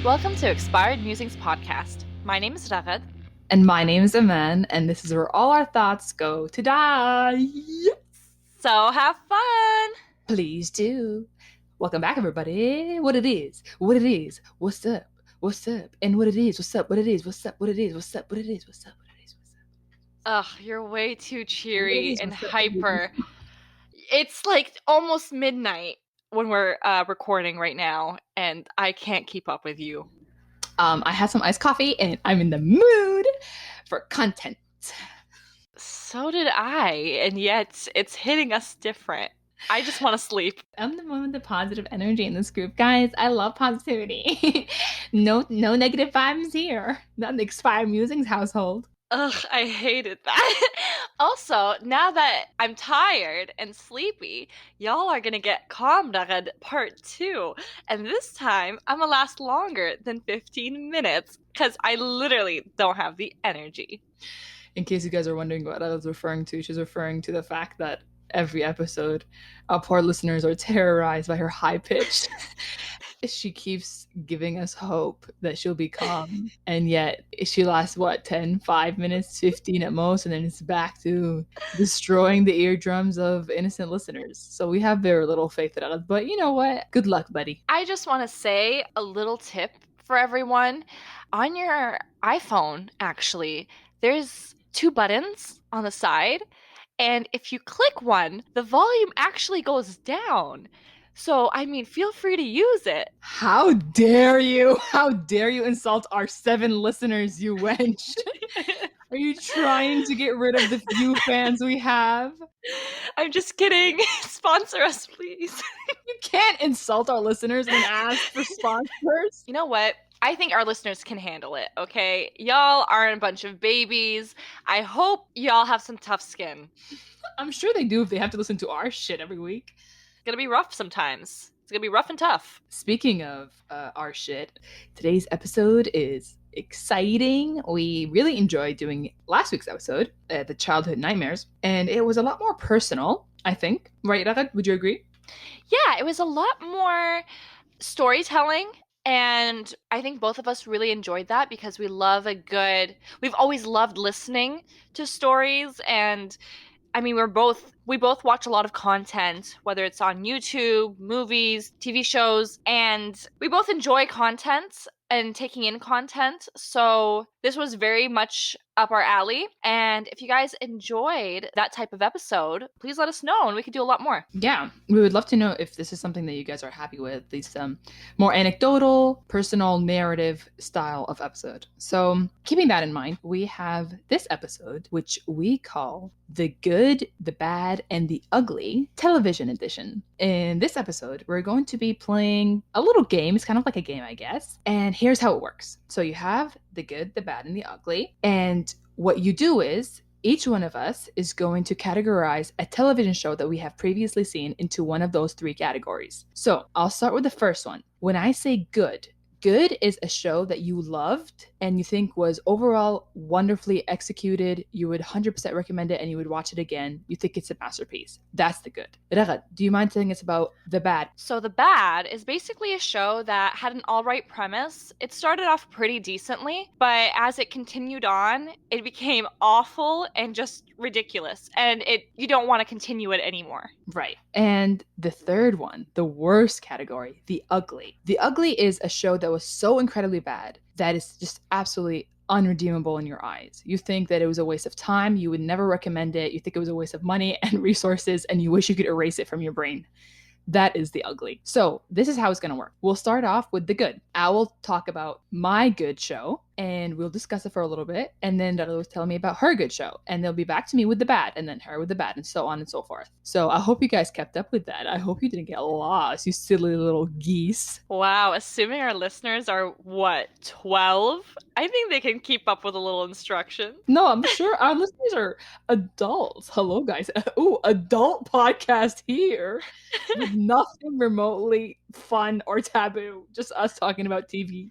Welcome to Expired Musings podcast. My name is Ragad. And my name is Aman, and this is where all our thoughts go to die. So have fun! Please do. Welcome back, everybody. What it is, what's up, and what it is, what's up, what it is, what's up, what it is, what's up, what it is, what's up, what it is, what's up. Ugh, you're way too cheery and hyper. It's like almost midnight when we're recording right now, and I can't keep up with you. I had some iced coffee, and I'm in the mood for content. So did I, and yet it's hitting us different. I just want to sleep. I'm the one with the positive energy in this group, guys. I love positivity. No negative vibes here. Not in the Expired Musings household. Ugh, I hated that. Also, now that I'm tired and sleepy, y'all are gonna get Comrade Part 2. And this time, I'm gonna last longer than 15 minutes, because I literally don't have the energy. In case you guys are wondering what I was referring to, she's referring to the fact that every episode, our poor listeners are terrorized by her high pitch. She keeps giving us hope that she'll be calm, and yet she lasts 5 minutes, 15 at most, and then it's back to destroying the eardrums of innocent listeners. So we have very little faith in us, but you know what? Good luck, buddy. I just want to say a little tip for everyone. On your iPhone, actually, there's 2 buttons on the side, and if you click one, the volume actually goes down. So, I mean, feel free to use it. How dare you? How dare you insult our 7 listeners, you wench? Are you trying to get rid of the few fans we have? I'm just kidding. Sponsor us, please. You can't insult our listeners and ask for sponsors. You know what? I think our listeners can handle it, okay? Y'all aren't a bunch of babies. I hope y'all have some tough skin. I'm sure they do if they have to listen to our shit every week. It's gonna be rough sometimes. It's gonna be rough and tough. Speaking of our shit, today's episode is exciting. We really enjoyed doing last week's episode, the childhood nightmares, and it was a lot more personal, I think. Right, Ragad? Would you agree? Yeah, it was a lot more storytelling, and I think both of us really enjoyed that because we've always loved listening to stories, and I mean, we both watch a lot of content, whether it's on YouTube, movies, TV shows, and we both enjoy content and taking in content. So this was very much up our alley. And if you guys enjoyed that type of episode, please let us know and we could do a lot more. Yeah, we would love to know if this is something that you guys are happy with, these more anecdotal, personal narrative style of episode. So keeping that in mind, we have this episode, which we call The Good, the Bad, and the Ugly Television Edition. In this episode, we're going to be playing a little game. It's kind of like a game, I guess. And here's how it works. So you have the good, the bad, and the ugly. And what you do is each one of us is going to categorize a television show that we have previously seen into one of those 3 categories. So I'll start with the first one. When I say good is a show that you loved and you think was overall wonderfully executed. You would 100% recommend it and you would watch it again. You think it's a masterpiece. That's the good. Ragad, do you mind telling us about the bad? So the bad is basically a show that had an all-right premise. It started off pretty decently, but as it continued on, it became awful and just ridiculous. And you don't want to continue it anymore. Right. And the third one, the worst category, the ugly. The ugly is a show that was so incredibly bad that is just absolutely unredeemable in your eyes. You think that it was a waste of time. You would never recommend it. You think it was a waste of money and resources, and you wish you could erase it from your brain. That is the ugly. So this is how it's going to work. We'll start off with the good. I will talk about my good show, and we'll discuss it for a little bit. And then Dada was telling me about her good show. And they'll be back to me with the bad, and then her with the bad, and so on and so forth. So I hope you guys kept up with that. I hope you didn't get lost, you silly little geese. Wow, assuming our listeners are, 12? I think they can keep up with a little instruction. No, I'm sure our listeners are adults. Hello, guys. Ooh, adult podcast here. With nothing remotely fun or taboo. Just us talking about TV.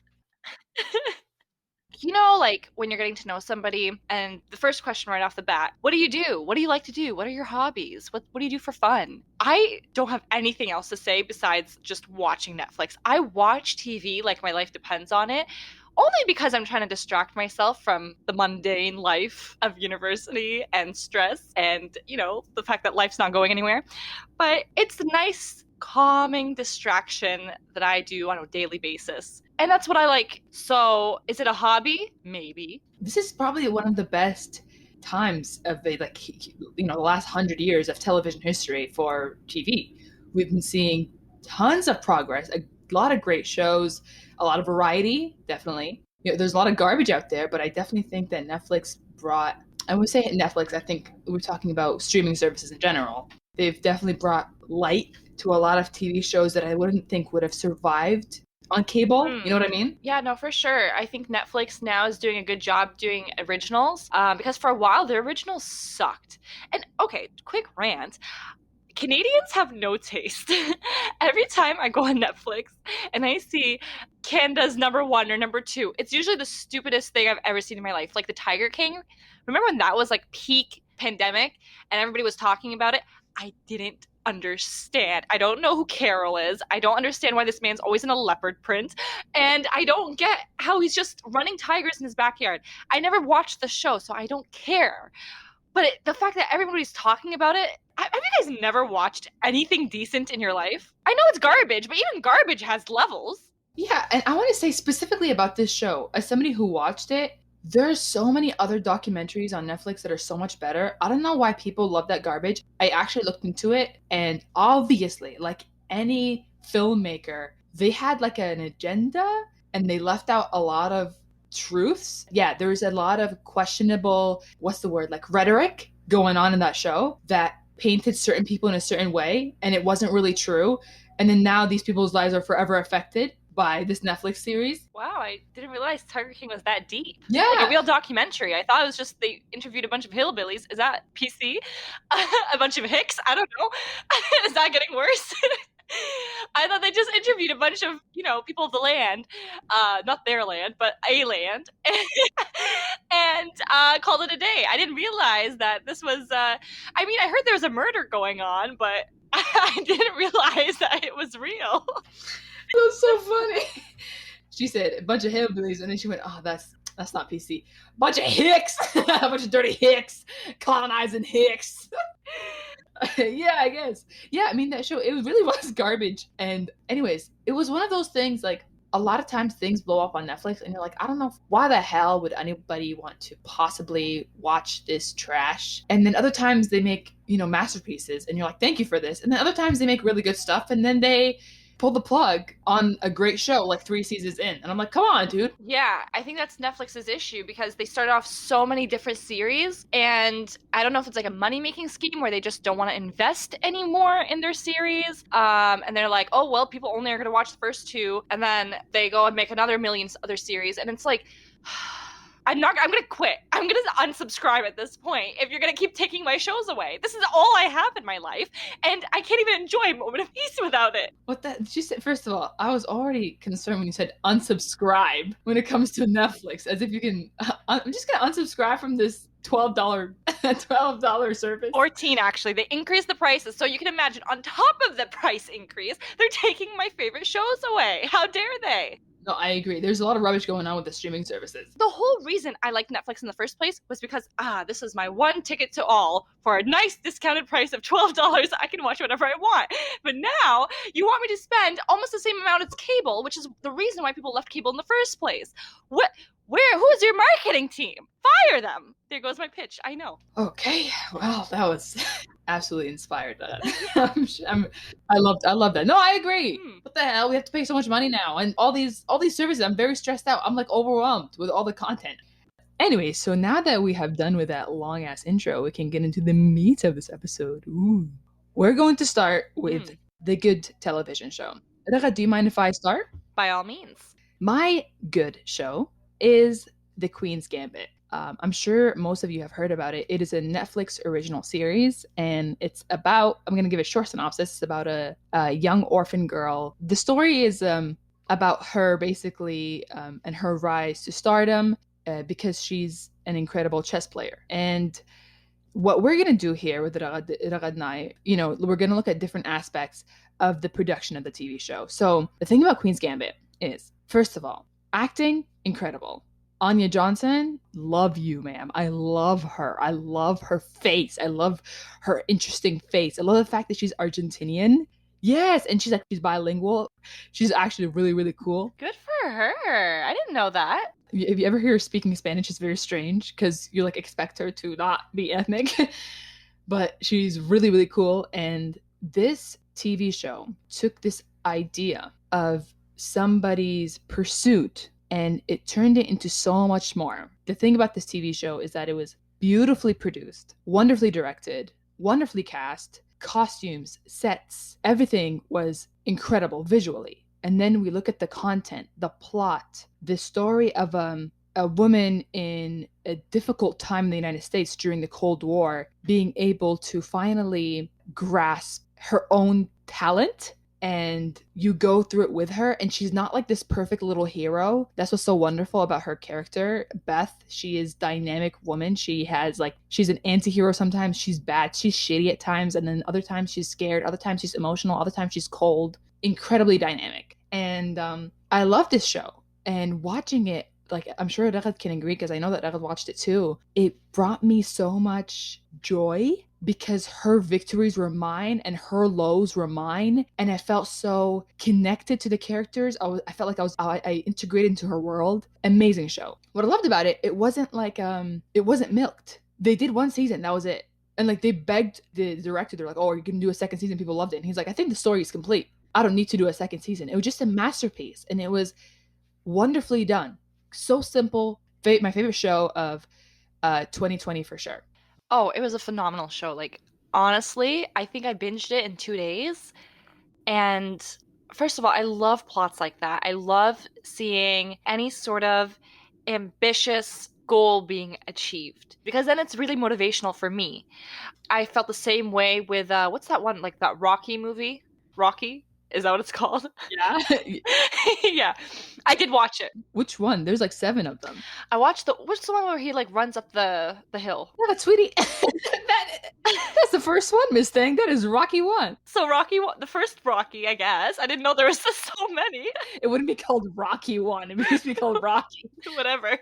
You know, like when you're getting to know somebody and the first question right off the bat, what do you do? What do you like to do? What are your hobbies? What do you do for fun? I don't have anything else to say besides just watching Netflix. I watch TV like my life depends on it, only because I'm trying to distract myself from the mundane life of university and stress and, the fact that life's not going anywhere. But it's a nice, calming distraction that I do on a daily basis. And that's what I like. So, is it a hobby? Maybe. This is probably one of the best times of the the last 100 years of television history for TV. We've been seeing tons of progress, a lot of great shows, a lot of variety, definitely. There's a lot of garbage out there, but I definitely think that Netflix brought, I would say Netflix, I think we're talking about streaming services in general. They've definitely brought light to a lot of TV shows that I wouldn't think would have survived on cable. You know what I mean? Yeah, no, for sure. I think Netflix now is doing a good job doing originals because for a while the originals sucked. And okay, quick rant. Canadians have no taste. Every time I go on Netflix and I see Canada's number one or number two, it's usually the stupidest thing I've ever seen in my life. Like the Tiger King. Remember when that was like peak pandemic and everybody was talking about it? I didn't understand. I don't know who Carol is. I don't understand why this man's always in a leopard print. And I don't get how he's just running tigers in his backyard. I never watched the show, so I don't care. But the fact that everybody's talking about it, have you guys never watched anything decent in your life? I know it's garbage, but even garbage has levels. Yeah, and I want to say specifically about this show, as somebody who watched it, there's so many other documentaries on Netflix that are so much better. I don't know why people love that garbage. I actually looked into it, and obviously, like any filmmaker, they had like an agenda and they left out a lot of truths. Yeah, there's a lot of questionable, what's the word, like rhetoric going on in that show that painted certain people in a certain way, and it wasn't really true. And then now these people's lives are forever affected by this Netflix series. Wow, I didn't realize Tiger King was that deep. Yeah. Like a real documentary. I thought it was just they interviewed a bunch of hillbillies. Is that PC? A bunch of hicks? I don't know. Is that getting worse? I thought they just interviewed a bunch of, people of the land, not their land, but a land, and called it a day. I didn't realize that this was, I heard there was a murder going on, but I didn't realize that it was real. That's so funny. She said a bunch of hillbillies, and then she went, "Oh, that's not PC. Bunch of hicks, a bunch of dirty hicks, colonizing hicks." Yeah, I guess. Yeah, I mean that show, it really was garbage. And anyways, it was one of those things like a lot of times things blow up on Netflix, and you're like, I don't know why the hell would anybody want to possibly watch this trash. And then other times they make masterpieces, and you're like, thank you for this. And then other times they make really good stuff, and then they pull the plug on a great show like 3 seasons in. And I'm like, come on, dude. Yeah, I think that's Netflix's issue because they started off so many different series, and I don't know if it's like a money-making scheme where they just don't want to invest anymore in their series. And they're like, oh, well, people only are going to watch the first 2, and then they go and make another million other series. And it's like, I'm going to quit. I'm going to unsubscribe at this point if you're going to keep taking my shows away. This is all I have in my life, and I can't even enjoy a moment of peace without it. What that? Did you say? First of all, I was already concerned when you said unsubscribe when it comes to Netflix, as if you can. I'm just going to unsubscribe from this $12 service. 14 actually. They increased the prices, so you can imagine on top of the price increase, they're taking my favorite shows away. How dare they? No, I agree. There's a lot of rubbish going on with the streaming services. The whole reason I liked Netflix in the first place was because, this is my one ticket to all for a nice discounted price of $12. I can watch whatever I want. But now you want me to spend almost the same amount as cable, which is the reason why people left cable in the first place. Who's your marketing team? Fire them. There goes my pitch. I know. Okay. Well, that was absolutely inspired. I love that. No, I agree. What the hell? We have to pay so much money now, and all these services. I'm very stressed out. I'm like overwhelmed with all the content. Anyway, so now that we have done with that long ass intro, we can get into the meat of this episode. Ooh. We're going to start with the good television show. Rara, do you mind if I start? By all means. My good show is The Queen's Gambit. I'm sure most of you have heard about it. It is a Netflix original series, and it's about, I'm going to give a short synopsis. It's about a young orphan girl. The story is about her basically and her rise to stardom because she's an incredible chess player. And what we're going to do here with Ragadnai, we're going to look at different aspects of the production of the TV show. So the thing about Queen's Gambit is, first of all, acting, incredible. Anya Johnson, love you, ma'am. I love her. I love her face. I love her interesting face. I love the fact that she's Argentinian. Yes, and she's bilingual. She's actually really, really cool. Good for her. I didn't know that. If you ever hear her speaking Spanish, it's very strange because you like expect her to not be ethnic. But she's really, really cool. And this TV show took this idea of somebody's pursuit and it turned it into so much more. The thing about this TV show is that it was beautifully produced, wonderfully directed, wonderfully cast, costumes, sets, everything was incredible visually. And then we look at the content, the plot, the story of a woman in a difficult time in the United States during the Cold War being able to finally grasp her own talent, and you go through it with her, and she's not like this perfect little hero. That's what's so wonderful about her character, Beth. She is dynamic woman. She's an anti-hero. Sometimes she's bad, she's shitty at times, and then other times she's scared, other times she's emotional, other times she's cold. Incredibly dynamic. And I love this show, and watching it, like, I'm sure Ragad can agree because I know that Ragad watched it too. It brought me so much joy because her victories were mine and her lows were mine, and I felt so connected to the characters. I felt like I integrated into her world. Amazing show. What I loved about it, it wasn't like it wasn't milked. They did one season, that was it. And like they begged the director, they're like, "Oh, you can do a second season." People loved it, and he's like, "I think the story is complete. I don't need to do a second season." It was just a masterpiece, and it was wonderfully done. So simple. My favorite show of 2020 for sure. Oh, it was a phenomenal show. Like, honestly, I think I binged it in 2 days. And first of all, I love plots like that. I love seeing any sort of ambitious goal being achieved because then it's really motivational for me. I felt the same way with what's that one, like that Rocky movie? Rocky? Is that what it's called? Yeah. Yeah. I did watch it. Which one? There's like 7 of them. I watched what's the one where he like runs up the hill? Yeah, but sweetie, that's the first one, Miss Thing. That is Rocky 1. So Rocky, the first Rocky, I guess. I didn't know there was so many. It wouldn't be called Rocky 1. It would just be called Rocky. Whatever.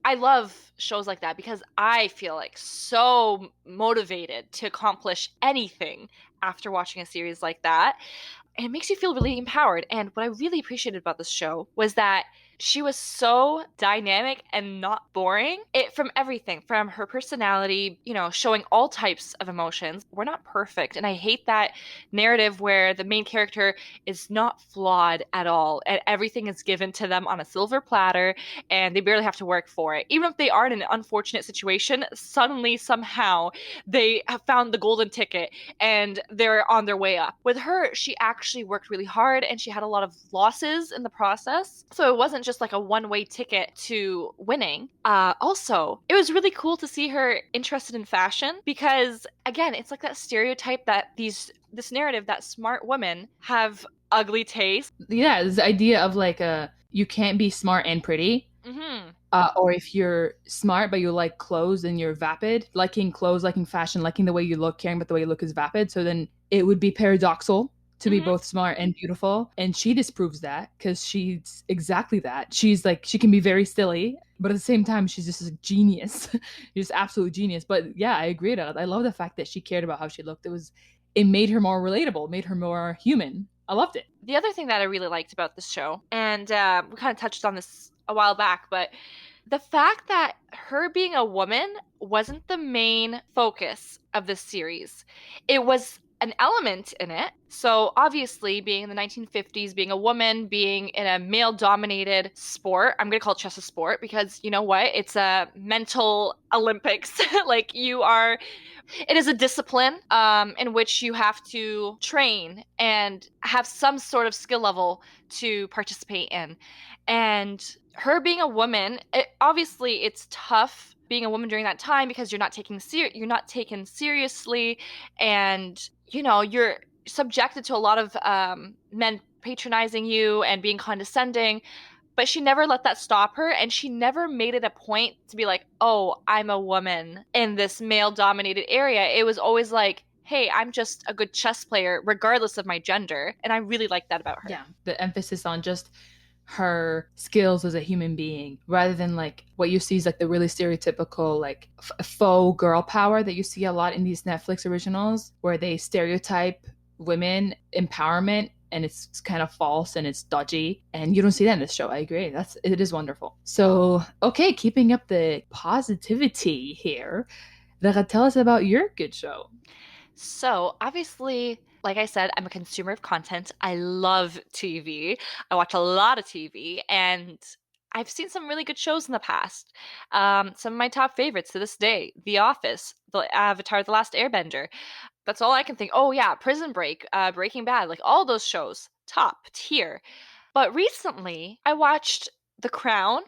I love shows like that because I feel like so motivated to accomplish anything after watching a series like that. And it makes you feel really empowered. And what I really appreciated about this show was that she was so dynamic and not boring. It from everything, from her personality, showing all types of emotions. We're not perfect. And I hate that narrative where the main character is not flawed at all and everything is given to them on a silver platter and they barely have to work for it. Even if they are in an unfortunate situation, suddenly, somehow, they have found the golden ticket and they're on their way up. With her, she actually worked really hard and she had a lot of losses in the process. So it wasn't just like a one-way ticket to winning. Also, it was really cool to see her interested in fashion because, again, it's like that stereotype that this narrative that smart women have ugly taste. Yeah, this idea of like you can't be smart and pretty. Mm-hmm. Or if you're smart but you like clothes, then you're vapid. Liking clothes, liking fashion, liking the way you look, caring about the way you look is vapid. So then it would be paradoxical to be both smart and beautiful. And she disproves that because she's exactly that. She's like, she can be very silly, but at the same time, she's just a genius. She's absolute genius. But yeah, I agree with that. I love the fact that she cared about how she looked. It made her more relatable, made her more human. I loved it. The other thing that I really liked about this show, and we kind of touched on this a while back, but the fact that her being a woman wasn't the main focus of this series. It was an element in it. So obviously, being in the 1950s, being a woman, being in a male-dominated sport, I'm going to call chess a sport because you know what? It's a mental Olympics. Like it is a discipline in which you have to train and have some sort of skill level to participate in. And her being a woman, obviously it's tough being a woman during that time because you're not taken seriously, and you're subjected to a lot of men patronizing you and being condescending. but she never let that stop her, and she never made it a point to be like, oh, I'm a woman in this male dominated area. It was always like, hey, I'm just a good chess player regardless of my gender, and I really like that about her. Yeah, the emphasis on just her skills as a human being rather than like what you see is like the really stereotypical like faux girl power that you see a lot in these Netflix originals where they stereotype women empowerment, and it's kind of false and it's dodgy, and you don't see that in this show. I agree, it is wonderful. So okay, keeping up the positivity here, Vera, tell us about your good show. So, obviously, like I said, I'm a consumer of content. I love TV. I watch a lot of TV, and I've seen some really good shows in the past. Some of my top favorites to this day: The Office, The Avatar: The Last Airbender. That's all I can think. Oh yeah, Prison Break, Breaking Bad, like all those shows, top tier. But recently, I watched The Crown,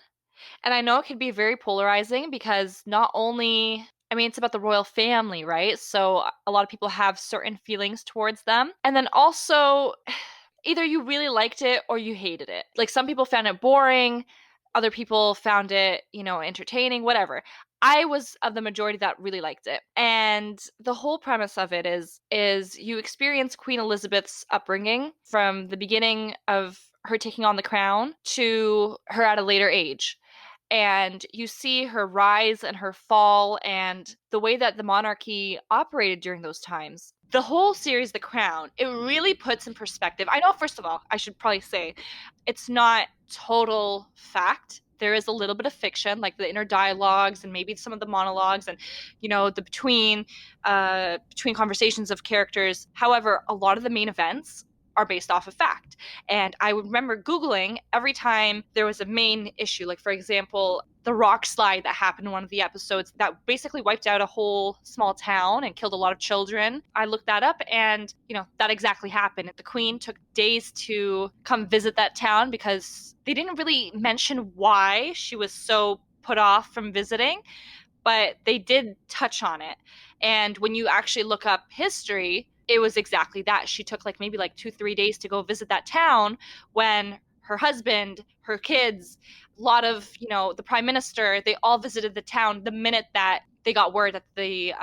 and I know it can be very polarizing because not only, I mean, it's about the royal family, right? So a lot of people have certain feelings towards them. And then also, either you really liked it or you hated it. Like some people found it boring, other people found it, entertaining, whatever. I was of the majority that really liked it. And the whole premise of it is you experience Queen Elizabeth's upbringing from the beginning of her taking on the crown to her at a later age, and you see her rise and her fall and the way that the monarchy operated during those times. The whole series, The Crown, it really puts in perspective. I know, first of all, I should probably say it's not total fact. There is a little bit of fiction, like the inner dialogues and maybe some of the monologues and, the between conversations of characters. However, a lot of the main events are based off of fact. And I would remember Googling every time there was a main issue, like, for example, the rock slide that happened in one of the episodes that basically wiped out a whole small town and killed a lot of children. I looked that up, and, that exactly happened. The Queen took days to come visit that town because they didn't really mention why she was so put off from visiting, but they did touch on it. And when you actually look up history, it was exactly that. She took maybe 2-3 days to go visit that town when her husband, her kids, a lot of, the prime minister, they all visited the town the minute that they got word that the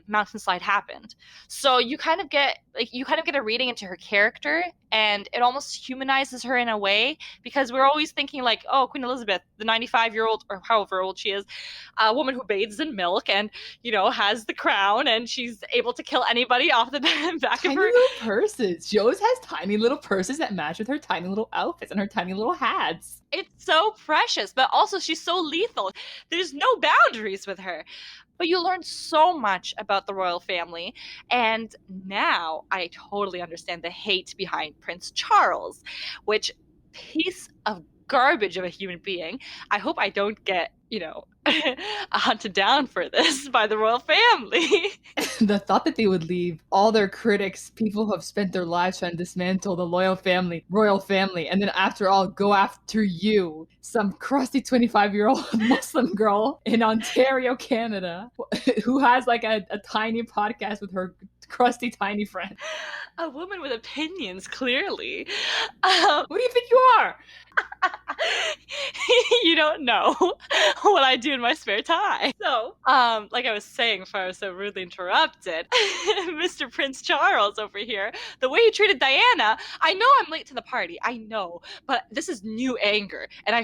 mountain slide happened. So you kind of get a reading into her character, and it almost humanizes her in a way, because we're always thinking oh, Queen Elizabeth, the 95-year-old or however old she is, a woman who bathes in milk and has the crown, and she's able to kill anybody off the back Tiny of her. little purses. She always has tiny little purses that match with her tiny little outfits and her tiny little hats. It's so precious, but also she's so lethal. There's no boundaries with her. But you learn so much about the royal family, and now I totally understand the hate behind Prince Charles, which piece of garbage of a human being. I hope I don't get, hunted down for this by the royal family. The thought that they would leave all their critics, people who have spent their lives trying to dismantle the royal family, and then after all go after you, some crusty 25-year-old Muslim girl in Ontario, Canada, who has a tiny podcast with her crusty tiny friend. A woman with opinions, clearly. Who do you think you are? You don't know what I do in my spare time. So, like I was saying before I was so rudely interrupted, Mr. Prince Charles over here, the way he treated Diana, I know I'm late to the party, I know, but this is new anger, and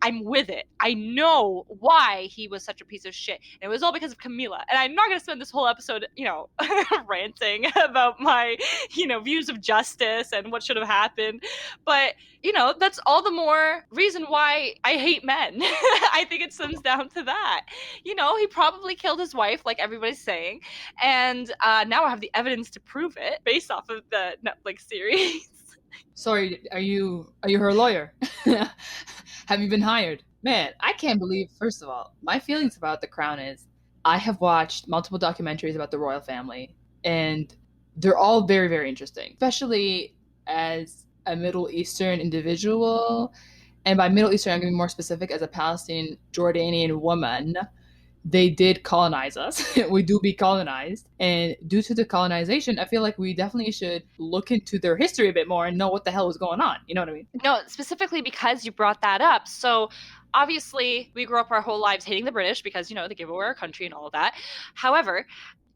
I'm with it. I know why he was such a piece of shit, and it was all because of Camila, and I'm not going to spend this whole episode, ranting about my, views of justice and what should have happened, but, that's all the more reason why I hate men. I think it stems down to that. He probably killed his wife, like everybody's saying, and now I have the evidence to prove it based off of the Netflix series. Sorry, are you her lawyer? Have you been hired? Man, I can't believe, first of all, my feelings about The Crown is I have watched multiple documentaries about the royal family, and they're all very, very interesting, especially as a Middle Eastern individual. And by Middle Eastern, I'm going to be more specific, as a Palestinian Jordanian woman. they did colonize us. We do be colonized. And due to the colonization, I feel like we definitely should look into their history a bit more and know what the hell was going on. You know what I mean? No, specifically because you brought that up. So obviously, we grew up our whole lives hating the British because, they gave away our country and all of that. However,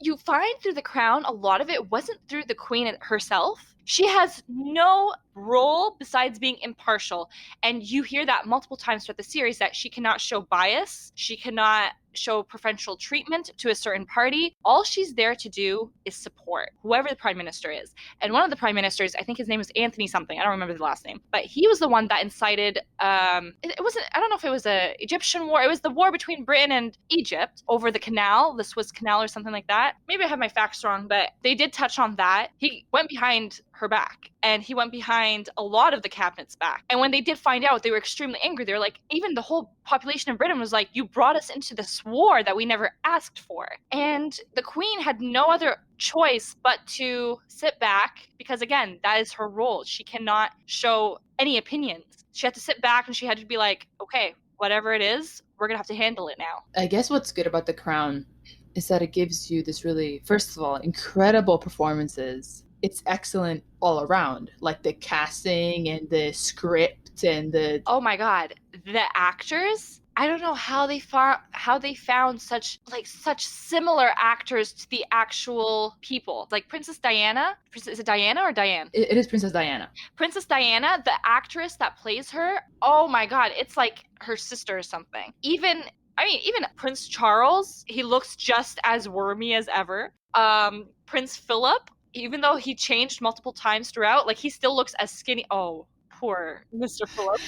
you find through The Crown, a lot of it wasn't through the Queen herself. She has no role besides being impartial. And you hear that multiple times throughout the series that she cannot show bias. She cannot show preferential treatment to a certain party. All she's there to do is support whoever the prime minister is. And one of the prime ministers, I think his name was Anthony something. I don't remember the last name, but he was the one that incited. It wasn't. I don't know if it was a Egyptian war. It was the war between Britain and Egypt over the canal, the Suez Canal, or something like that. Maybe I have my facts wrong, but they did touch on that. He went behind her back, and he went behind a lot of the cabinet's back. And when they did find out, they were extremely angry. They were like, even the whole population of Britain was like, you brought us into this war that we never asked for. And the Queen had no other choice but to sit back because, again, that is her role. She cannot show any opinions. She had to sit back and she had to be like, okay, whatever it is, we're gonna have to handle it now. I guess what's good about The Crown is that it gives you this really, first of all, incredible performances. It's excellent all around, like the casting and the script and the. Oh my god, the actors! I don't know how they found such similar actors to the actual people. Like Princess Diana. Is it Diana or Diane? It is Princess Diana. Princess Diana, the actress that plays her. Oh my god, it's like her sister or something. Even Prince Charles, he looks just as wormy as ever. Prince Philip, even though he changed multiple times throughout, like he still looks as skinny. Oh, poor Mr. Philip.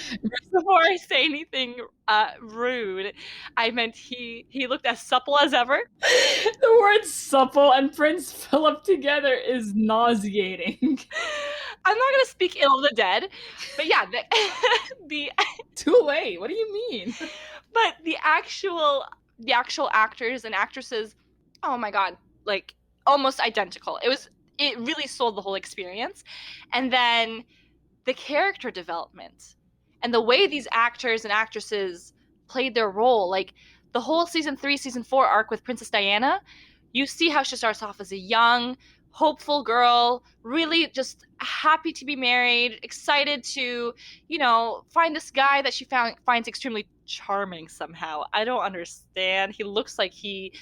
Before I say anything rude, I meant he looked as supple as ever. The word supple and Prince Philip together is nauseating. I'm not gonna speak ill of the dead, but yeah, the Too late. What do you mean? But the actual actors and actresses, oh my god, like almost identical. It really sold the whole experience. And then the character development and the way these actors and actresses played their role, like the whole season 3, season 4 arc with Princess Diana, you see how she starts off as a young, hopeful girl, really just happy to be married, excited to, find this guy that she finds extremely charming somehow. I don't understand. He looks like he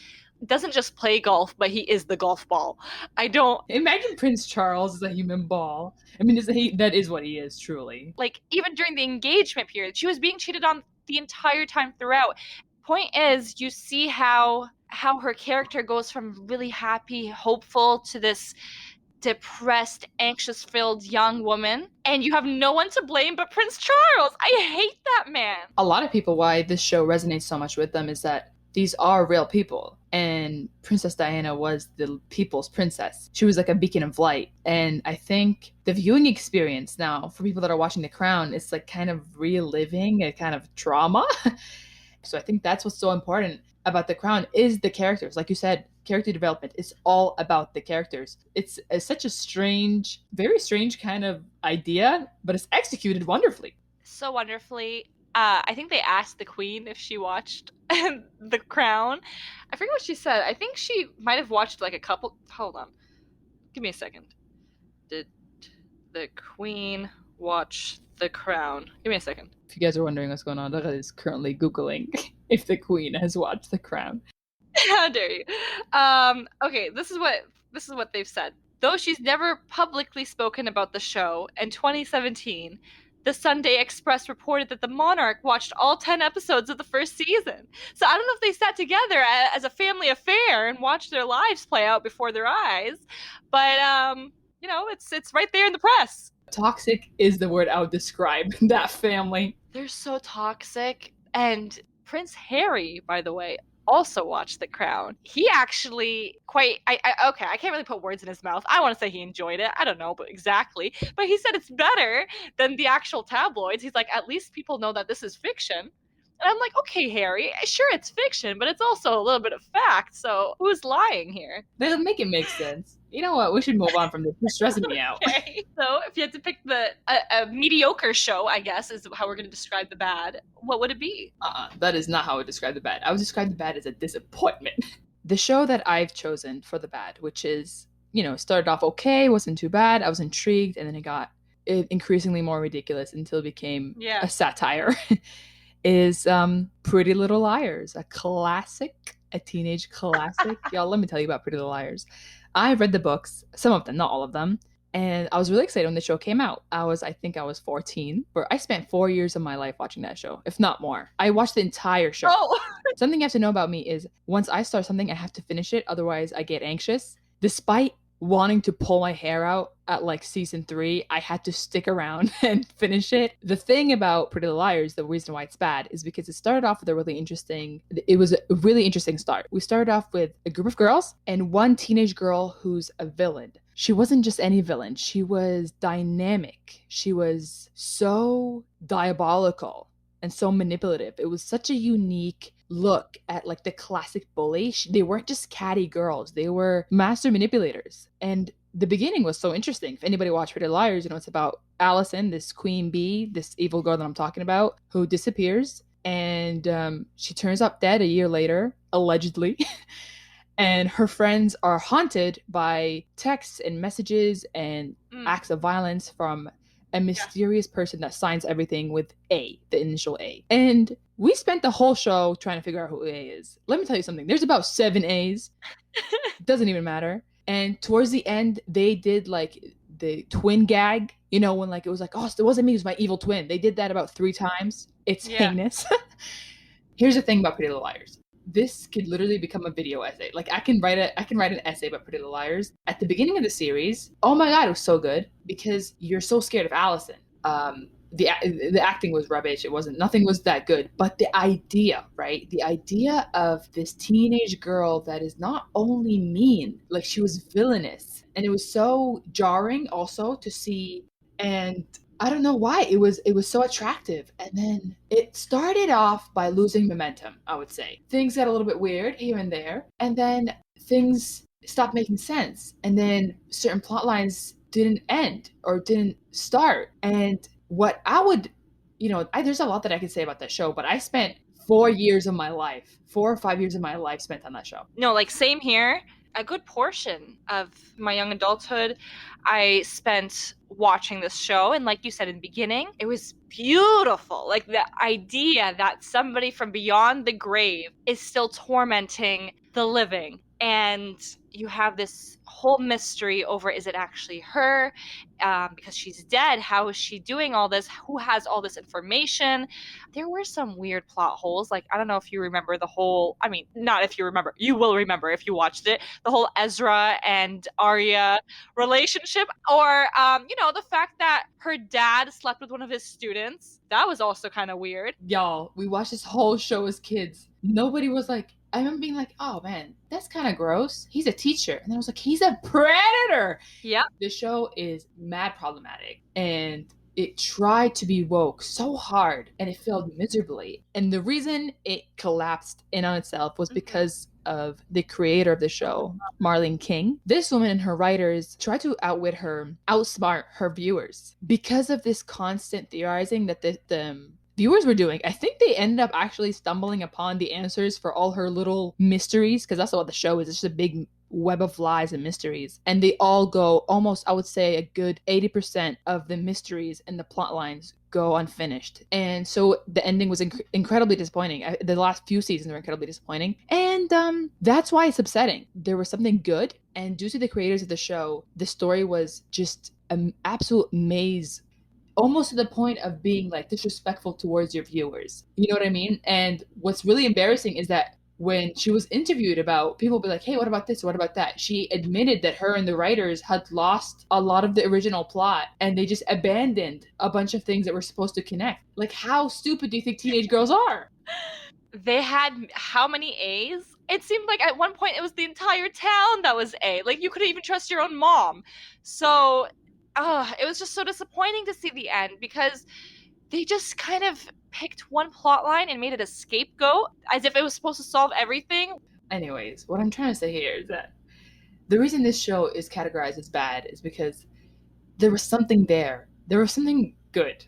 doesn't just play golf, but he is the golf ball. I don't imagine Prince Charles as a human ball. I mean, that is what he is, truly. Like, even during the engagement period, she was being cheated on the entire time throughout. Point is, you see how her character goes from really happy, hopeful to this depressed, anxious-filled young woman, and you have no one to blame but Prince Charles. I hate that man. A lot of people, why this show resonates so much with them is that these are real people, and Princess Diana was the people's princess. She was like a beacon of light, and I think the viewing experience now for people that are watching The Crown is like kind of reliving a kind of trauma. So I think that's what's so important about The Crown is the characters. Like you said, character development is all about the characters. It's such a strange, very strange kind of idea, but it's executed wonderfully. So wonderfully. I think they asked the Queen if she watched The Crown. I forget what she said. I think she might have watched like a couple. Hold on. Give me a second. Did the Queen watch The Crown? Give me a second. If you guys are wondering what's going on, Lara is currently Googling if the Queen has watched The Crown. How dare you? Okay, this is what they've said. Though she's never publicly spoken about the show, in 2017, the Sunday Express reported that the monarch watched all 10 episodes of the first season. So I don't know if they sat together as a family affair and watched their lives play out before their eyes, but it's right there in the press. Toxic is the word I would describe that family. They're so toxic. And Prince Harry, by the way, also watched The Crown. He actually I can't really put words in his mouth. I want to say he enjoyed it. I don't know, but exactly. But he said it's better than the actual tabloids. He's like, at least people know that this is fiction. And I'm like, okay, Harry, sure it's fiction, but it's also a little bit of fact. So who's lying here? They'll make it make sense. You know what? We should move on from this. You're stressing me out. Okay. So if you had to pick a mediocre show, I guess is how we're going to describe the bad, what would it be? That is not how I would describe the bad. I would describe the bad as a disappointment. The show that I've chosen for the bad, which is, started off okay, wasn't too bad. I was intrigued, and then it got increasingly more ridiculous until it became a satire, is Pretty Little Liars, a classic, a teenage classic. Y'all, let me tell you about Pretty Little Liars. I read the books, some of them, not all of them. And I was really excited when the show came out. I think I was 14, but I spent 4 years of my life watching that show, if not more. I watched the entire show. Oh. Something you have to know about me is once I start something, I have to finish it. Otherwise, I get anxious. Despite wanting to pull my hair out at like season 3, I had to stick around and finish it. The thing about Pretty Little Liars, the reason why it's bad, is because it started off with a really interesting start. We started off with a group of girls and one teenage girl who's a villain. She wasn't just any villain. She was dynamic. She was so diabolical and so manipulative. It was such a unique look at like the classic bully. They weren't just catty girls. They were master manipulators. And the beginning was so interesting. If anybody watched Pretty Liars, it's about Allison, this queen bee, this evil girl that I'm talking about, who disappears. And she turns up dead a year later, allegedly. And her friends are haunted by texts and messages and acts of violence from a mysterious person that signs everything with A, the initial A. And we spent the whole show trying to figure out who A is. Let me tell you something. There's about 7 A's. Doesn't even matter. And towards the end, they did like the twin gag, when like it was like, oh, it wasn't me, it was my evil twin. They did that about 3 times. It's heinous. Here's the thing about Pretty Little Liars. This could literally become a video essay. Like I can write an essay about Pretty Little Liars. At the beginning of the series, oh my god, it was so good because you're so scared of Allison. The acting was rubbish. Nothing was that good. But the idea, right? The idea of this teenage girl that is not only mean, like she was villainous, and it was so jarring also to see. And I don't know why it was so attractive. And then it started off by losing momentum, I would say. Things got a little bit weird here and there, and then things stopped making sense. And then certain plot lines didn't end or didn't start. And what I would, there's a lot that I could say about that show, but I spent 4 or 5 years of my life spent on that show. No, like same here. A good portion of my young adulthood I spent watching this show, and like you said in the beginning, it was beautiful. Like the idea that somebody from beyond the grave is still tormenting the living, and you have this whole mystery over, is it actually her? Because she's dead, how is she doing all this? Who has all this information? There were some weird plot holes. Like, I don't know if you remember not if you remember, you will remember if you watched it, the whole Ezra and Arya relationship, or the fact that her dad slept with one of his students. That was also kind of weird. Y'all, we watched this whole show as kids. Nobody was like, I remember being like, oh man, that's kind of gross. He's a teacher. And then I was like, he's a predator. Yeah. The show is mad problematic. And it tried to be woke so hard and it failed miserably. And the reason it collapsed in on itself was because of the creator of the show, Marlene King. This woman and her writers tried to outsmart her viewers because of this constant theorizing that the viewers were doing. I think they ended up actually stumbling upon the answers for all her little mysteries, because that's what the show is. It's just a big web of lies and mysteries. And they all go almost, I would say, a good 80% of the mysteries and the plot lines go unfinished. And so the ending was incredibly disappointing. The last few seasons were incredibly disappointing. And that's why it's upsetting. There was something good. And due to the creators of the show, the story was just an absolute maze, almost to the point of being like disrespectful towards your viewers. You know what I mean? And what's really embarrassing is that when she was interviewed about, people would be like, hey, what about this? What about that? She admitted that her and the writers had lost a lot of the original plot and they just abandoned a bunch of things that were supposed to connect. Like, how stupid do you think teenage girls are? They had how many A's? It seemed like at one point it was the entire town that was A. Like, you couldn't even trust your own mom. So it was just so disappointing to see the end, because they just kind of picked one plot line and made it a scapegoat as if it was supposed to solve everything. Anyways, what I'm trying to say here is that The reason this show is categorized as bad is because there was something there. There was something good.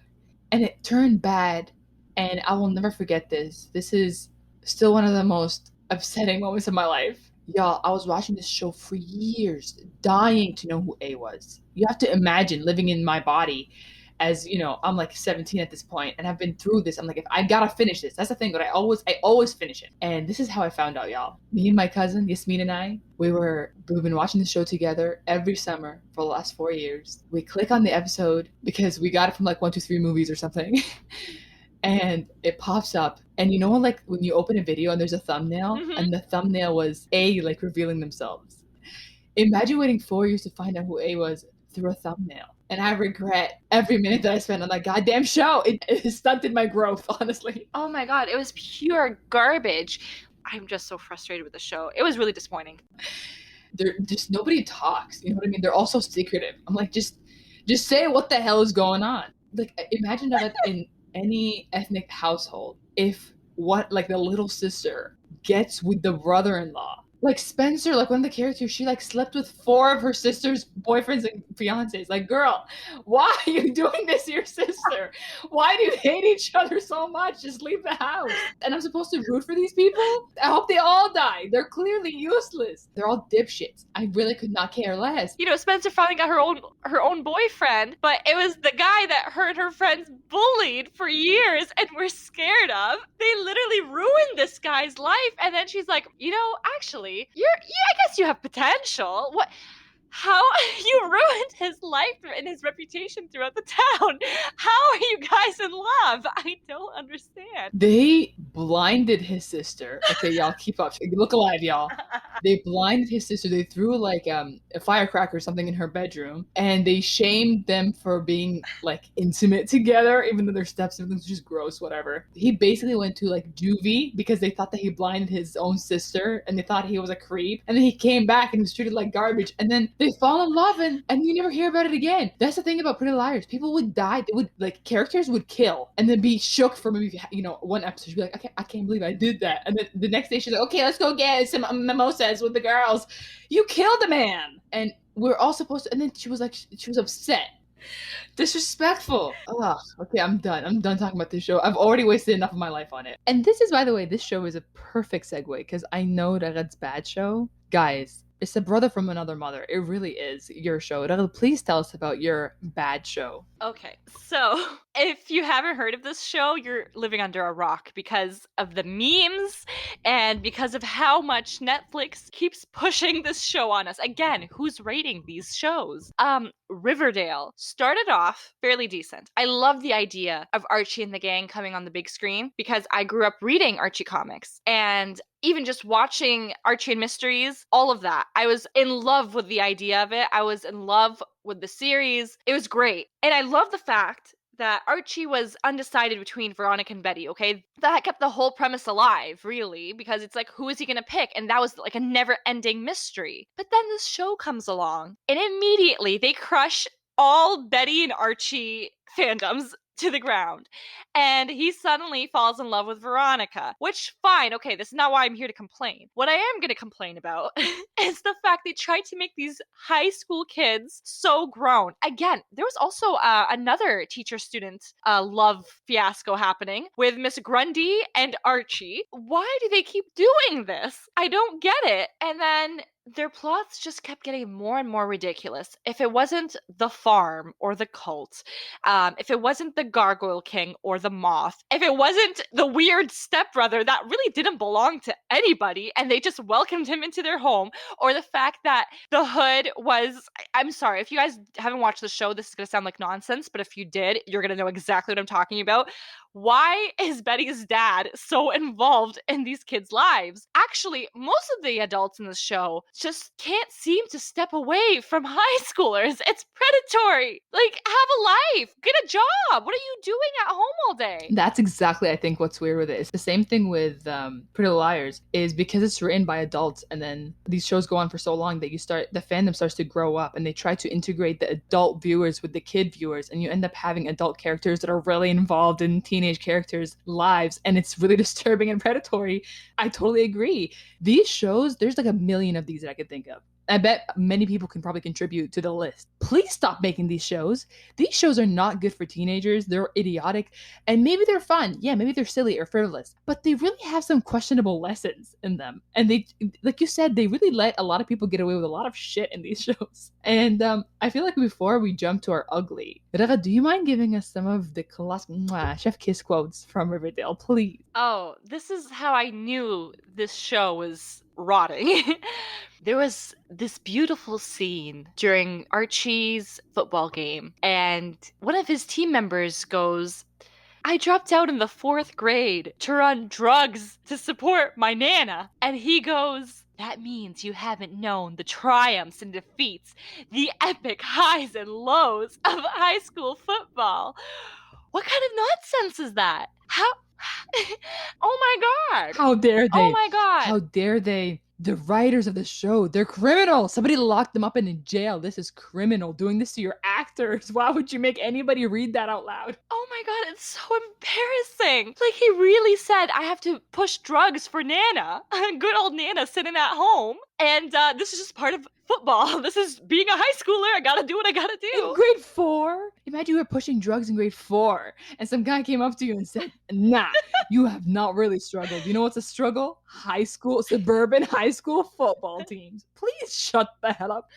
And it turned bad. And I will never forget this. This is still one of the most upsetting moments of my life. Y'all, I was watching this show for years, dying to know who A was. You have to imagine living in my body as, I'm like 17 at this point and I've been through this. I'm like, if I gotta finish this, that's the thing, but I always finish it. And this is how I found out, y'all. Me and my cousin, Yasmin and I, we've been watching the show together every summer for the last 4 years. We click on the episode because we got it from like 123 movies or something. And it pops up. And like when you open a video and there's a thumbnail, and the thumbnail was A like revealing themselves. Imagine waiting 4 years to find out who A was through a thumbnail. And I regret every minute that I spent on that goddamn show. It stunted my growth, honestly. Oh my God, it was pure garbage. I'm just so frustrated with the show. It was really disappointing. Just nobody talks. You know what I mean? They're all so secretive. I'm like, just say what the hell is going on. Like, imagine that in any ethnic household, if the little sister gets with the brother-in-law. Like Spencer, like one of the characters, she like slept with 4 of her sister's boyfriends and fiancés. Like, girl, why are you doing this to your sister? Why do you hate each other so much? Just leave the house. And I'm supposed to root for these people? I hope they all die. They're clearly useless. They're all dipshits. I really could not care less. Spencer finally got her own boyfriend, but it was the guy that her and her friends bullied for years and were scared of. They literally ruined this guy's life, and then she's like, actually, I guess you have potential. What? How you ruined his life and his reputation throughout the town? How are you guys in love? I don't understand. They blinded his sister. Okay, y'all, keep up. Look alive, y'all. They blinded his sister. They threw like a firecracker or something in her bedroom, and they shamed them for being like intimate together, even though their stepsiblings, just gross, whatever. He basically went to like juvie because they thought that he blinded his own sister, and they thought he was a creep. And then he came back and was treated like garbage. And then they fall in love, and you never hear about it again. That's the thing about Pretty Liars. People would die. They would characters would kill and then be shook for maybe one episode. She'd be like, I can't believe I did that. And then the next day she's like, okay, let's go get some mimosas with the girls. You killed a man. And we're all supposed to. And then she was upset. Disrespectful. Ugh. Okay, I'm done talking about this show. I've already wasted enough of my life on it. And this is, by the way, this show is a perfect segue because I know Raghat's bad show. Guys, it's a brother from another mother. It really is your show. Raghat, please tell us about your bad show. Okay, so if you haven't heard of this show, you're living under a rock because of the memes and because of how much Netflix keeps pushing this show on us. Again, who's rating these shows? Riverdale started off fairly decent. I love the idea of Archie and the gang coming on the big screen because I grew up reading Archie comics, and even just watching Archie and Mysteries, all of that. I was in love with the idea of it. I was in love with the series. It was great. And I love the fact that Archie was undecided between Veronica and Betty, okay? That kept the whole premise alive, really, because it's like, who is he gonna pick? And that was like a never-ending mystery. But then this show comes along, and immediately they crush all Betty and Archie fandoms to the ground. And he suddenly falls in love with Veronica, which, fine, okay, this is not why I'm here to complain. What I am going to complain about is the fact they tried to make these high school kids so grown. Again, there was also another teacher-student love fiasco happening with Miss Grundy and Archie. Why do they keep doing this? I don't get it. And then their plots just kept getting more and more ridiculous. If it wasn't the farm or the cult, if it wasn't the Gargoyle King or the Moth, if it wasn't the weird stepbrother that really didn't belong to anybody and they just welcomed him into their home, or the fact that the Hood was, I'm sorry, if you guys haven't watched the show, this is going to sound like nonsense, but if you did, you're going to know exactly what I'm talking about. Why is Betty's dad so involved in these kids' lives? Actually, most of the adults in the show just can't seem to step away from high schoolers. It's predatory. Like, have a life. Get a job. What are you doing at home all day? That's exactly, I think, what's weird with it. It's the same thing with Pretty Liars, is because it's written by adults, and then these shows go on for so long that the fandom starts to grow up, and they try to integrate the adult viewers with the kid viewers, and you end up having adult characters that are really involved in teenage characters' lives, and it's really disturbing and predatory. I totally agree. These shows, there's like a million of these that I could think of. I bet many people can probably contribute to the list. Please stop making these shows. These shows are not good for teenagers. They're idiotic, and maybe they're fun. Yeah, maybe they're silly or frivolous, but they really have some questionable lessons in them. And they, like you said, they really let a lot of people get away with a lot of shit in these shows. And I feel like before we jump to our ugly, Rara, do you mind giving us some of the classic chef kiss quotes from Riverdale, please? Oh, this is how I knew this show was rotting. There was this beautiful scene during Archie's football game, and one of his team members goes, I dropped out in the 4th grade to run drugs to support my Nana. And he goes, that means you haven't known the triumphs and defeats, the epic highs and lows of high school football. What kind of nonsense is that? How? Oh my God. How dare Oh they? my God. How dare they? The writers of the show, they're criminals. Somebody locked them up in a jail. This is criminal. Doing this to your actors. Why would you make anybody read that out loud? Oh my God, it's so embarrassing. Like, he really said, I have to push drugs for Nana. Good old Nana sitting at home. And this is just part of football. This is being a high schooler. I gotta do what I gotta In do. grade 4? Imagine you were pushing drugs in grade 4 and some guy came up to you and said, nah, you have not really struggled. You know what's a struggle? High school, suburban high school football teams. Please shut the hell up.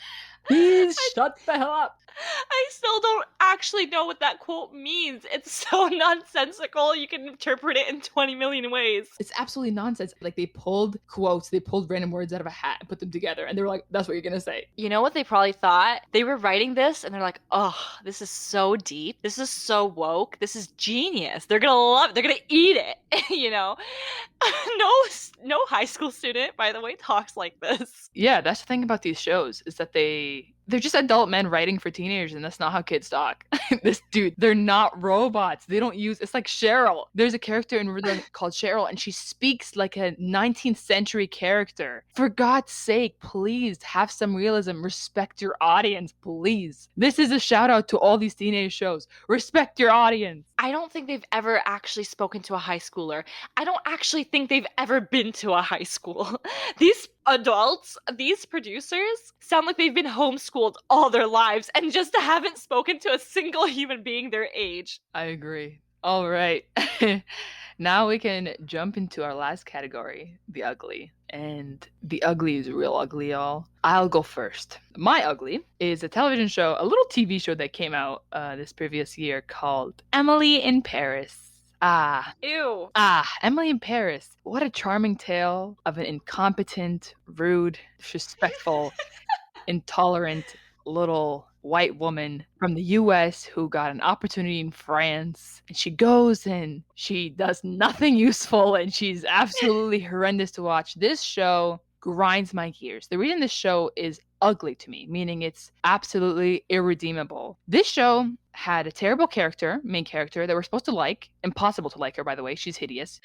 Please shut the hell up. I still don't actually know what that quote means. It's so nonsensical. You can interpret it in 20 million ways. It's absolutely nonsense. Like, they pulled quotes, they pulled random words out of a hat and put them together, and they were like, that's what you're gonna say. You know what they probably thought? They were writing this and they're like, oh, this is so deep. This is so woke. This is genius. They're gonna love it. They're gonna eat it. You know? No high school student, by the way, talks like this. Yeah, that's the thing about these shows, is that they're just adult men writing for teenagers, and that's not how kids talk. This dude, they're not robots. They don't use, it's like Cheryl. There's a character in Riverdale called Cheryl, and she speaks like a 19th century character. For God's sake, please have some realism. Respect your audience, please. This is a shout out to all these teenage shows. Respect your audience. I don't think they've ever actually spoken to a high schooler. I don't actually think they've ever been to a high school. These adults, these producers, sound like they've been homeschooled all their lives and just haven't spoken to a single human being their age. I agree. All right. Now we can jump into our last category, the ugly. And the ugly is real ugly, y'all. I'll go first. My ugly is a television show, a little TV show that came out this previous year called Emily in Paris. Ew. Emily in Paris. What a charming tale of an incompetent, rude, disrespectful, intolerant little white woman from the US who got an opportunity in France. And she goes and she does nothing useful, and she's absolutely horrendous to watch. This show grinds my gears. The reason this show is ugly to me, meaning it's absolutely irredeemable. This show had a terrible character, main character, that we're supposed to like. Impossible to like her, by the way. She's hideous.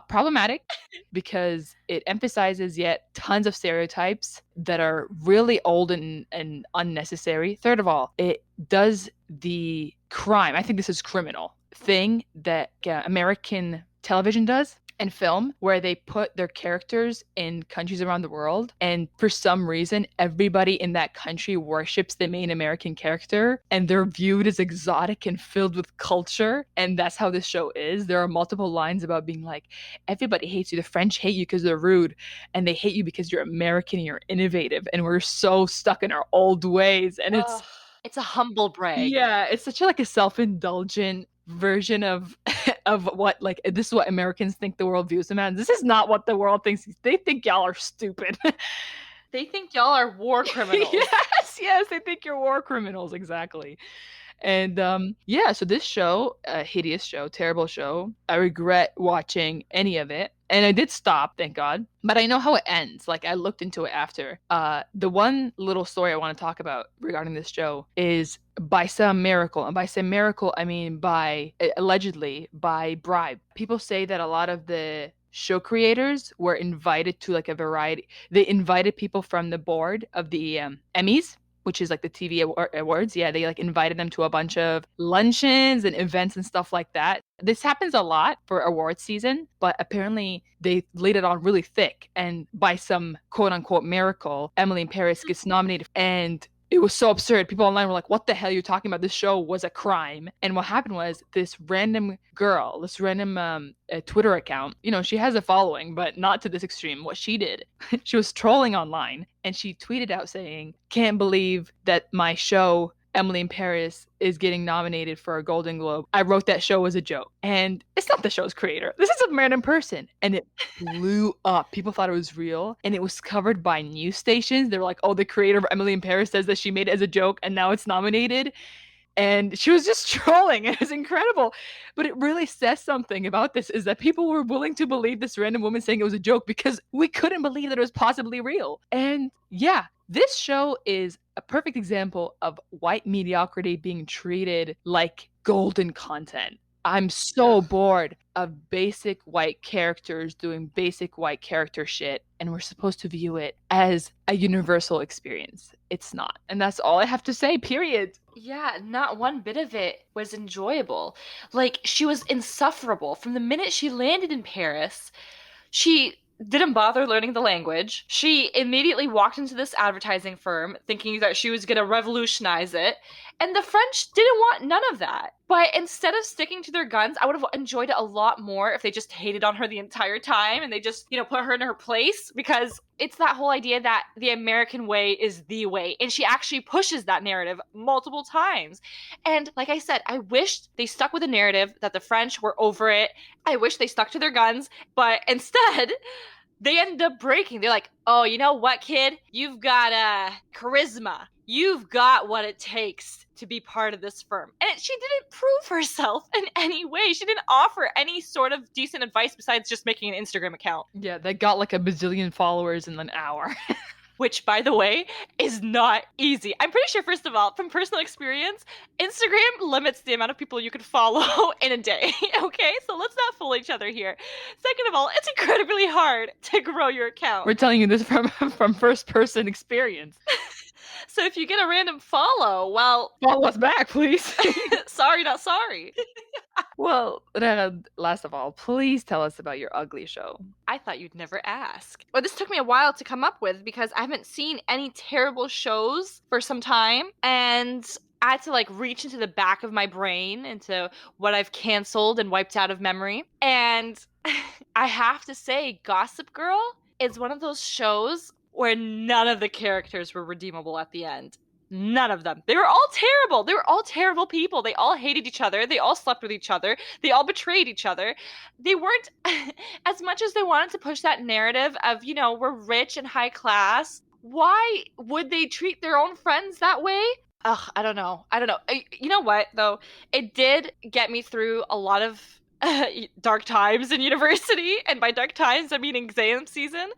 Problematic because it emphasizes yet tons of stereotypes that are really old and unnecessary. Third of all, it does the crime, I think this is criminal, thing that American television does and film, where they put their characters in countries around the world, and for some reason everybody in that country worships the main American character, and they're viewed as exotic and filled with culture. And that's how this show is. There are multiple lines about being like, everybody hates you. The French hate you because they're rude, and they hate you because you're American and you're innovative, and we're so stuck in our old ways. And it's a humble brag. yeah, it's such a self-indulgent version of what, like, this is what Americans think the world views them as. This is not what the world thinks. They think y'all are stupid. They think y'all are war criminals. yes, they think you're war criminals, exactly. And yeah, so this show, a hideous show, terrible show. I regret watching any of it. And I did stop, thank God. But I know how it ends. Like, I looked into it after. The one little story I want to talk about regarding this show is by some miracle. And by some miracle, I mean allegedly by bribe. People say that a lot of the show creators were invited to like a variety. They invited people from the board of the Emmys which is like the TV awards. Yeah, they like invited them to a bunch of luncheons and events and stuff like that. This happens a lot for awards season, but apparently they laid it on really thick. And by some quote unquote miracle, Emily in Paris gets nominated. And it was so absurd. People online were like, what the hell are you talking about? This show was a crime. And what happened was this random girl, this random Twitter account, you know, she has a following, but not to this extreme. What she did, she was trolling online and she tweeted out saying, can't believe that my show Emily in Paris is getting nominated for a Golden Globe. I wrote that show as a joke. And it's not the show's creator. This is a random person. And it blew up. People thought it was real. And it was covered by news stations. They were like, oh, the creator of Emily in Paris says that she made it as a joke and now it's nominated. And she was just trolling. It was incredible. But it really says something about this, is that people were willing to believe this random woman saying it was a joke because we couldn't believe that it was possibly real. And yeah, this show is a perfect example of white mediocrity being treated like golden content. I'm so bored of basic white characters doing basic white character shit, and we're supposed to view it as a universal experience. It's not. And that's all I have to say, period. Yeah, not one bit of it was enjoyable. Like, she was insufferable. From the minute she landed in Paris, she didn't bother learning the language. She immediately walked into this advertising firm thinking that she was going to revolutionize it. And the French didn't want none of that. But instead of sticking to their guns, I would have enjoyed it a lot more if they just hated on her the entire time and they just, you know, put her in her place, because it's that whole idea that the American way is the way. And she actually pushes that narrative multiple times. And like I said, I wished they stuck with the narrative that the French were over it. I wish they stuck to their guns, but instead they ended up breaking. They're like, oh, you know what, kid? You've got charisma. You've got what it takes to be part of this firm. And she didn't prove herself in any way. She didn't offer any sort of decent advice besides just making an Instagram account. Yeah, they got like a bazillion followers in an hour. Which, by the way, is not easy. I'm pretty sure, first of all, from personal experience, Instagram limits the amount of people you can follow in a day, okay? So let's not fool each other here. Second of all, it's incredibly hard to grow your account. We're telling you this from first-person experience. So if you get a random follow, well... follow us back, please. Sorry, not sorry. Well, last of all, please tell us about your ugly show. I thought you'd never ask. Well, this took me a while to come up with because I haven't seen any terrible shows for some time, and I had to like reach into the back of my brain into what I've canceled and wiped out of memory. And I have to say, Gossip Girl is one of those shows where none of the characters were redeemable at the end. None of them. They were all terrible. They were all terrible people. They all hated each other. They all slept with each other. They all betrayed each other. They weren't, as much as they wanted to push that narrative of, you know, we're rich and high class, why would they treat their own friends that way? Ugh, I don't know. You know what, though? It did get me through a lot of dark times in university, and by dark times I mean exam season,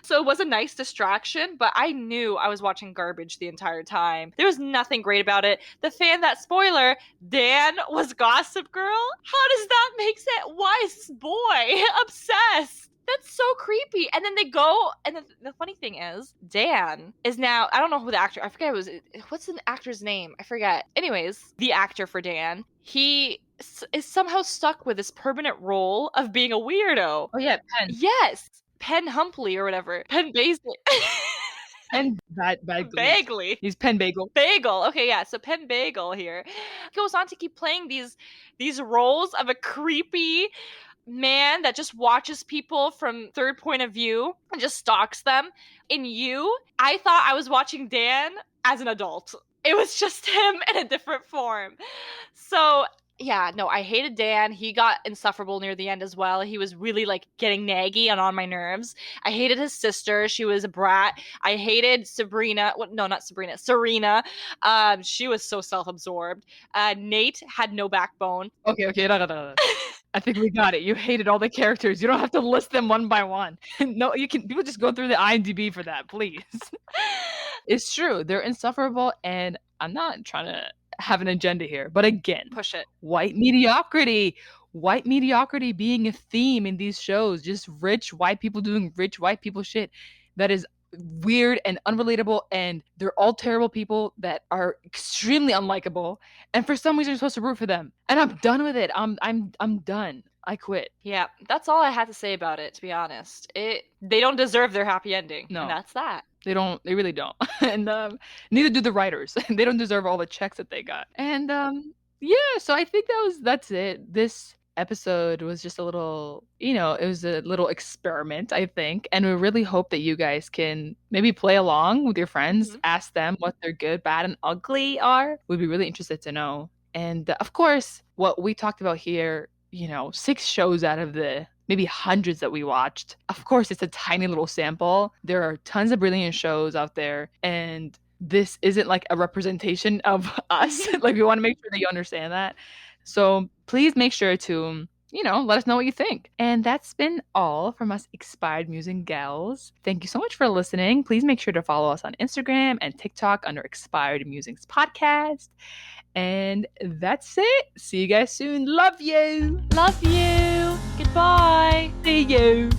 so it was a nice distraction, but I knew I was watching garbage the entire time. There was nothing great about it. The fan that spoiler, Dan was Gossip Girl. How does that make sense? Why is this boy obsessed? That's so creepy. And then they go, and the funny thing is, Dan is now, I don't know who the actor, I forget what's the actor's name? I forget. Anyways, the actor for Dan, he is somehow stuck with this permanent role of being a weirdo. Oh yeah, Penn. Yes, Penn Humpley or whatever. Penn Bagley. Penn Bagley. He's Penn Bagel. Bagel. Okay, yeah. So Penn Bagel here he goes on to keep playing these roles of a creepy man that just watches people from third point of view and just stalks them. In You, I thought I was watching Dan as an adult. It was just him in a different form. So yeah, no, I hated Dan. He got insufferable near the end as well. He was really like getting naggy and on my nerves. I hated his sister. She was a brat. I hated Sabrina. Well, no, not Sabrina. Serena. She was so self-absorbed. Nate had no backbone. Okay. No. I think we got it. You hated all the characters. You don't have to list them one by one. No, you can. People just go through the IMDb for that, please. It's true. They're insufferable, and I'm not trying to have an agenda here, but again, push it. White mediocrity being a theme in these shows, just rich white people doing rich white people shit. That is weird and unrelatable, and they're all terrible people that are extremely unlikable. And for some reason, you're supposed to root for them. And I'm done with it. I'm done. I quit. Yeah, that's all I had to say about it, to be honest. They don't deserve their happy ending. No. And that's that. They don't. They really don't. And neither do the writers. They don't deserve all the checks that they got. And yeah, so I think that's it. This episode was just a little, it was a little experiment, I think. And we really hope that you guys can maybe play along with your friends, ask them what their good, bad, and ugly are. We'd be really interested to know. And of course, what we talked about here, 6 shows out of the maybe hundreds that we watched. Of course, it's a tiny little sample. There are tons of brilliant shows out there, and this isn't like a representation of us. Like, we want to make sure that you understand that. So please make sure to, let us know what you think. And that's been all from us Expired Musing gals. Thank you so much for listening. Please make sure to follow us on Instagram and TikTok under Expired Musings Podcast. And that's it. See you guys soon. Love you. Love you. Goodbye. See you.